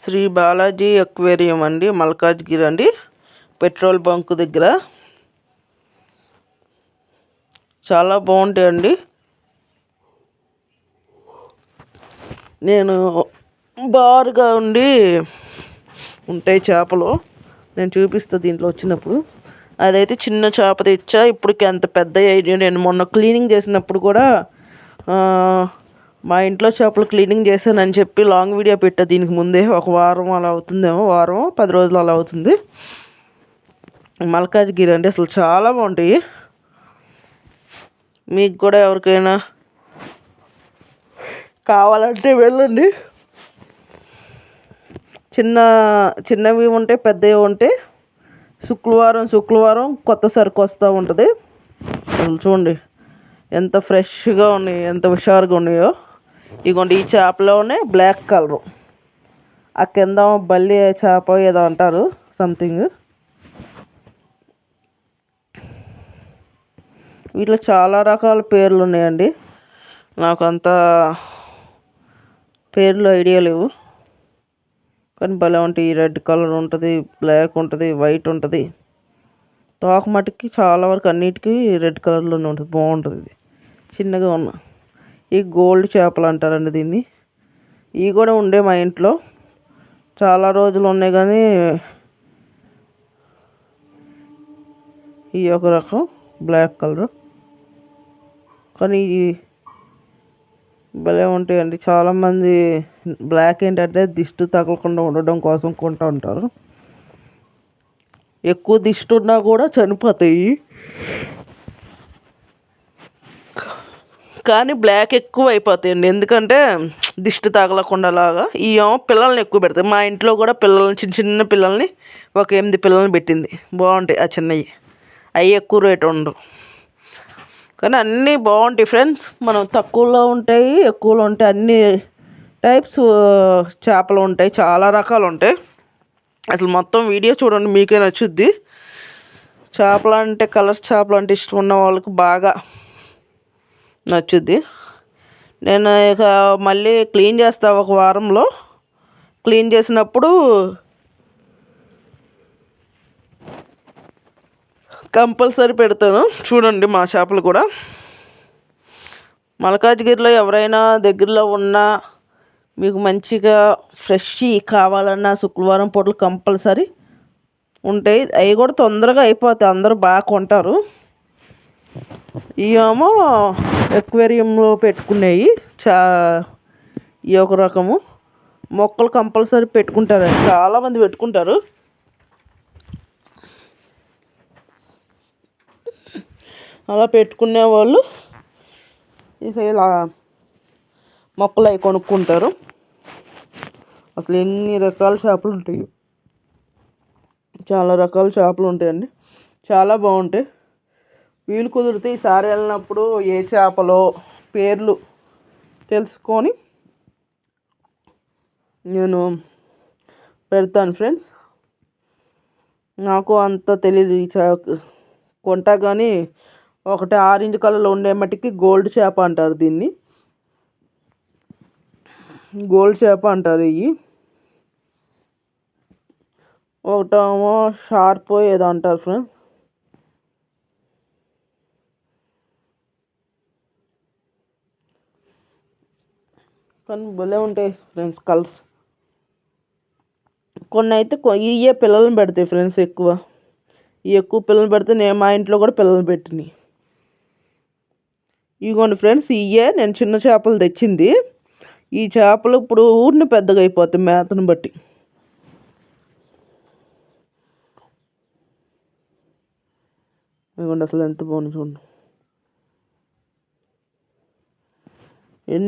Shri Balaji aquarium అండి, మల్కాజ్గిరి అండి, petrol bunk దగ్గర. చాలా బాగుంటాయండి. నేను బారుగా ఉంటాయి చేపలు. నేను చూపిస్తాను దీంట్లో వచ్చినప్పుడు. అదైతే చిన్న చేప తెచ్చా, ఇప్పటికి అంత పెద్ద అయ్యాయి. నేను మొన్న క్లీనింగ్ చేసినప్పుడు కూడా మా ఇంట్లో చేపలు క్లీనింగ్ చేశానని చెప్పి లాంగ్ వీడియో పెట్టా. దీనికి ముందే ఒక వారం అలా అవుతుందేమో, వారం 10 రోజులు అలా అవుతుంది. మల్కాజ్గిరి అండి, అసలు చాలా బాగుంటాయి. మీకు కూడా ఎవరికైనా కావాలంటే వెళ్ళండి. చిన్నవి ఉంటాయి, పెద్దవి ఉంటాయి. శుక్రవారం కొత్త సరుకు వస్తూ ఉంటుంది. అసలు చూడండి ఎంత ఫ్రెష్గా ఉన్నాయి, ఎంత హుషారుగా ఉన్నాయో. ఇగోండి, ఈ చేపలోనే బ్లాక్ కలరు, ఆ కింద బల్లి చేప ఏదో అంటారు సంథింగ్. వీటిలో చాలా రకాల పేర్లు ఉన్నాయండి, నాకు అంత పేర్లు ఐడియా లేవు. కానీ భలే ఉంటాయి. రెడ్ కలర్ ఉంటుంది, బ్లాక్ ఉంటుంది, వైట్ ఉంటుంది. తోక మటుకి చాలా వరకు అన్నిటికీ రెడ్ కలర్లోనే ఉంటుంది, బాగుంటుంది. ఇది చిన్నగా ఉన్న ఈ గోల్డ్ చేపలు అంటారండి దీన్ని. ఇవి కూడా ఉండే మా ఇంట్లో చాలా రోజులు ఉన్నాయి. కానీ ఈ ఒక రకం బ్లాక్ కలర్, కానీ భలే ఉంటాయండి. చాలామంది బ్లాక్ ఏంటంటే దిష్టి తగలకుండా ఉండడం కోసం కొంటూ ఉంటారు. ఎక్కువ దిష్టి ఉన్నా కూడా చనిపోతాయి, కానీ బ్లాక్ ఎక్కువ అయిపోతాయండి. ఎందుకంటే దిష్టి తగలకుండా లాగా. ఇవేమో పిల్లల్ని ఎక్కువ పెడతాయి. మా ఇంట్లో కూడా చిన్న చిన్న పిల్లల్ని ఒక 8 పిల్లల్ని పెట్టింది. బాగుంటాయి ఆ చిన్నవి. అవి ఎక్కువ రేటు ఉండవు, కానీ అన్నీ బాగుంటాయి ఫ్రెండ్స్. మనం తక్కువలో ఉంటాయి, ఎక్కువలో ఉంటాయి. అన్ని టైప్స్ చేపలు ఉంటాయి, చాలా రకాలు ఉంటాయి. అసలు మొత్తం వీడియో చూడండి, మీకే నచ్చుద్ది. చేపలు అంటే, కలర్స్ చేపలు అంటే ఇష్టం ఉన్న వాళ్ళకి బాగా నచ్చుద్ది. నేను ఇక మళ్ళీ క్లీన్ చేస్తా ఒక వారంలో. క్లీన్ చేసినప్పుడు కంపల్సరీ పెడతాను. చూడండి మా చేపలు కూడా. మల్కాజ్గిరిలో ఎవరైనా దగ్గరలో ఉన్నా, మీకు మంచిగా ఫ్రెష్ కావాలన్నా శుక్రవారం పూటలు కంపల్సరీ ఉంటాయి. అవి కూడా తొందరగా అయిపోతాయి, అందరూ బాగా కొంటారు. ఇవేమో ఎక్వేరియంలో పెట్టుకునేవి. ఈ ఒక రకము మొక్కలు కంపల్సరీ పెట్టుకుంటారండి, చాలామంది పెట్టుకుంటారు. అలా పెట్టుకునే వాళ్ళు ఇక ఇలా మొక్కలు అవి కొనుక్కుంటారు. అసలు ఎన్ని రకాల చేపలు ఉంటాయి, చాలా రకాల చేపలు ఉంటాయండి, చాలా బాగుంటాయి. వీలు కుదిరితే ఈసారి వెళ్ళినప్పుడు ఏ చేపలో పేర్లు తెలుసుకొని నేను పెడతాను ఫ్రెండ్స్. నాకు అంత తెలీదు ఈ కొంటా, కానీ ఒకటి ఆరెంజ్ కలర్లో ఉండే మట్టికి గోల్డ్ చేప అంటారు దీన్ని. గోల్డ్ చేప అంటారు ఇవి. ఒకటేమో షార్ప్ ఏదో అంటారు ఫ్రెండ్స్. కానీ భలే ఉంటాయి ఫ్రెండ్స్ కలర్స్. కొన్ని అయితే ఇవే పిల్లల్ని పెడతాయి ఫ్రెండ్స్. ఎక్కువ పిల్లలు పెడితే మా ఇంట్లో కూడా పిల్లలు పెట్టినాయి. ఇదిగోండి ఫ్రెండ్స్, ఇవే నేను చిన్న చేపలు తెచ్చింది. ఈ చేపలు ఇప్పుడు ఊరిని పెద్దగా అయిపోతాయి మేతను బట్టి. ఇదిగోండి అసలు ఎంత బాగుంది చూడండి.